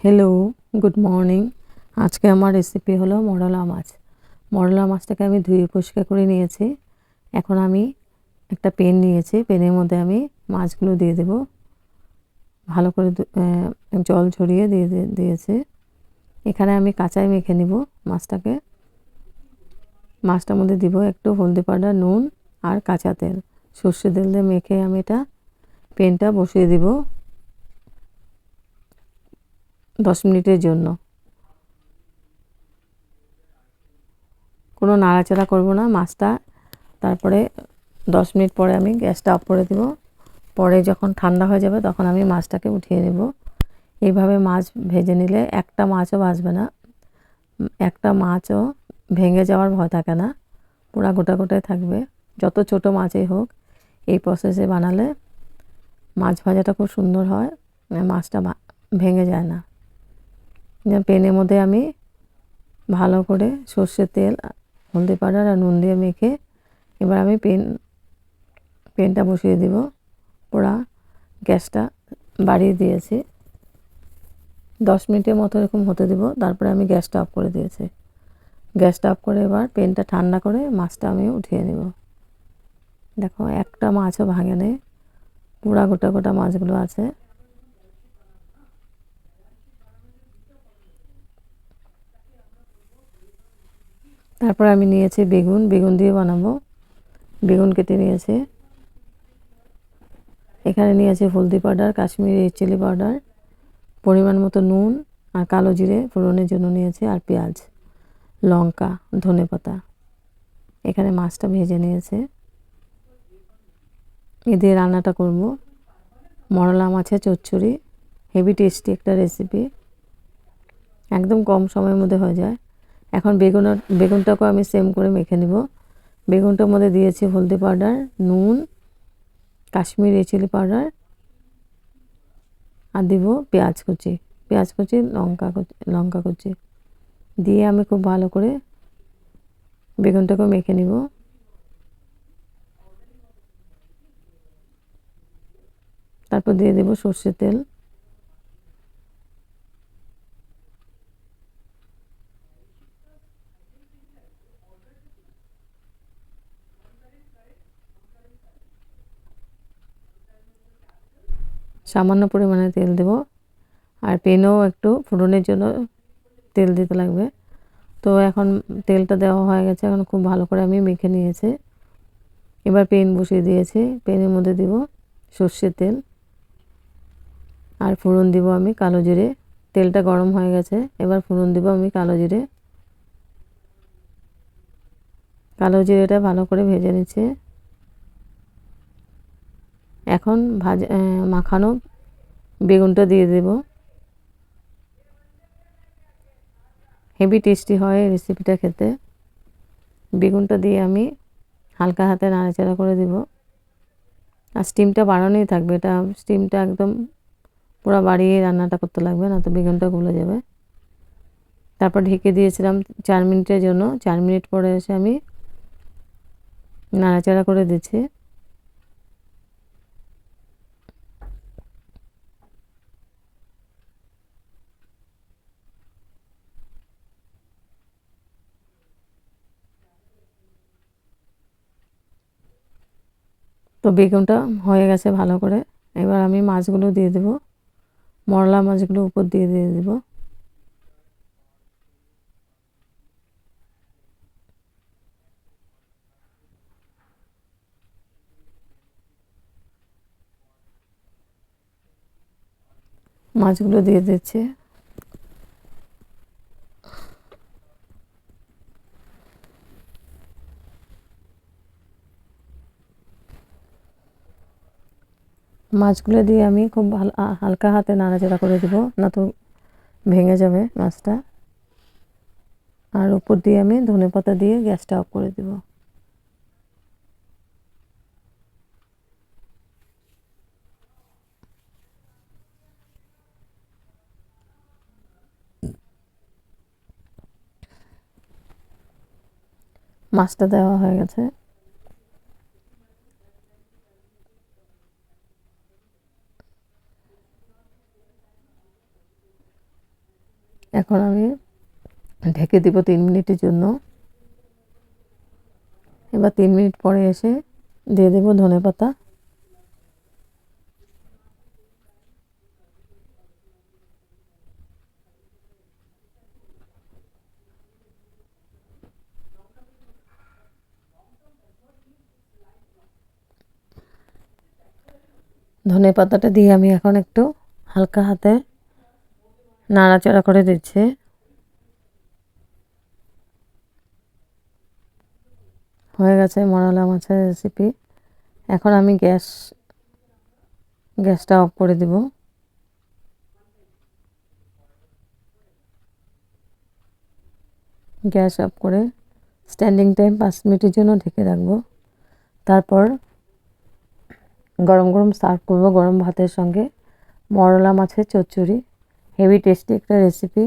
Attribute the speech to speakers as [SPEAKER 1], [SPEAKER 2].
[SPEAKER 1] Hello, good morning. আজকে আমার recipe হলো মরলা মাছ। মরলা মাছটাকে আমি ধুয়ে পরিষ্কার করে নিয়েছি। এখন আমি একটা পেন নিয়েছি, পেনের মধ্যে আমি মাছগুলো দিয়ে দেব। ভালো করে জল ঝরিয়ে দিয়েছি। এখানে আমি কাঁচাই মেখে নিব মাছটাকে। মাছটার মধ্যে দিব একটু হলদি পাউডার, নুন আর কাঁচা তেল, সর্ষে তেল দিয়ে মেখে আমি এটা পেনটা বসিয়ে দিব 10 মিনিটের জন্য। কোনো নাড়াচাড়া করব না মাছটা। তারপরে 10 মিনিট পরে আমি গ্যাসটা অফ করে দেব। পরে যখন ঠান্ডা হয়ে যাবে তখন আমি মাছটাকে উঠিয়ে নেব। এইভাবে মাছ ভেজে নিলে একটা মাছও ভাজবে না, একটা মাছও ভেঙে যাওয়ার ভয় থাকে না, পুরা গোটা গোটাই থাকবে। যত ছোট মাছই হোক এই প্রসেসে বানালে মাছ ভাজাটা খুব সুন্দর হয়, মাছটা ভেঙে যায় না। পেনের মধ্যে আমি ভালো করে সর্ষের তেল, হলদি পাউডার আর নুন দিয়ে মেখে এবার আমি পেনটা বসিয়ে দিব। পুরা গ্যাসটা বাড়িয়ে দিয়েছি। 10 মিনিটের মতো এরকম হতে দেব। তারপরে আমি গ্যাসটা অফ করে দিয়েছি। গ্যাসটা অফ করে এবার পেনটা ঠান্ডা করে মাছটা আমি উঠিয়ে নেব। দেখো একটা মাছও ভাঙে নেই, পুরা গোটা গোটা মাছগুলো আছে। তারপর আমি নিয়েছি বেগুন দিয়ে বানাবো। বেগুন কেটে নিয়েছি। এখানে নিয়েছি হলদি পাউডার, কাশ্মীরি চিলি পাউডার, পরিমাণ মতো নুন আর কালো জিরে ফোড়নের জন্য নিয়েছি, আর পেঁয়াজ, লঙ্কা, ধনেপাতা। এখানে মাছটা ভেজে নিয়েছে। এ দিয়ে রান্নাটা করব মরলা মাছের চচ্চড়ি। হেভি টেস্টি একটা রেসিপি, একদম কম সময়ের মধ্যে হয়ে যায়। এখন বেগুনটাকেও আমি সেম করে মেখে নেব। বেগুনটার মধ্যে দিয়েছি হলদি পাউডার, নুন, কাশ্মীরি চিলি পাউডার আর দিব পেঁয়াজ কুচি, লঙ্কা কুচি দিয়ে আমি খুব ভালো করে বেগুনটাকেও মেখে নিব। তারপর দিয়ে দেব সর্ষের তেল। সামান্য পরিমাণে তেল দেব, আর পেনেও একটু ফোড়নের জন্য তেল দিতে লাগবে। তো এখন তেলটা দেওয়া হয়ে গেছে, এখন খুব ভালো করে আমি মেখে নিয়েছি। এবার পেন বসিয়ে দিয়েছি। পেনের মধ্যে দিব সর্ষের তেল আর ফোড়ন দিব আমি কালো জিরে। তেলটা গরম হয়ে গেছে, এবার ফোড়ন দিব আমি কালো জিরেটা ভালো করে ভেজে নিচ্ছে। এখন মাখানো বেগুনটা দিয়ে দেব। হেভি টেস্টি হয় এই রেসিপিটা খেতে। বেগুনটা দিয়ে আমি হালকা হাতে নাড়াচাড়া করে দিব। আর স্টিমটা বাড়ানোই থাকবে, এটা স্টিমটা একদম পুরো বাড়িয়ে রান্নাটা করতে লাগবে, না তো বেগুনটা গলে যাবে। তারপর ঢেকে দিয়েছিলাম 4 মিনিটের জন্য। 4 মিনিট পরে এসে আমি নাড়াচাড়া করে দিচ্ছি। তো বেগুনটা হয়ে গেছে ভালো করে। এবার আমি মাছগুলো দিয়ে দেব, মরলা মাছগুলো উপর দিয়ে দেব। মাছগুলো দিয়ে দিচ্ছে। মাছগুলো দিয়ে আমি খুব ভালো হালকা হাতে নাড়াচাড়া করে দেব, না তো ভেঙে যাবে মাছটা। আর উপর দিয়ে আমি ধনেপাতা দিয়ে গ্যাসটা অফ করে দেব। মাছটা দেওয়া হয়ে গেছে। এখন আমি ঢেকে দিব 3 মিনিটের জন্য। এবার 3 মিনিট পরে এসে দিয়ে দেব ধনেপাতা। ধনেপাতাটা দিয়ে আমি এখন একটু হালকা হাতে নাড়াচাড়া করে দিচ্ছি। হয়ে গেছে মরলা মাছের রেসিপি। এখন আমি গ্যাসটা অফ করে দিব। গ্যাস অফ করে স্ট্যান্ডিং টাইম 5 মিনিটের জন্য ঢেকে রাখবো। তারপর গরম গরম সার্ভ করব গরম ভাতের সঙ্গে মরলা মাছের চচ্চড়ি। হেভি টেস্টি একটা রেসিপি।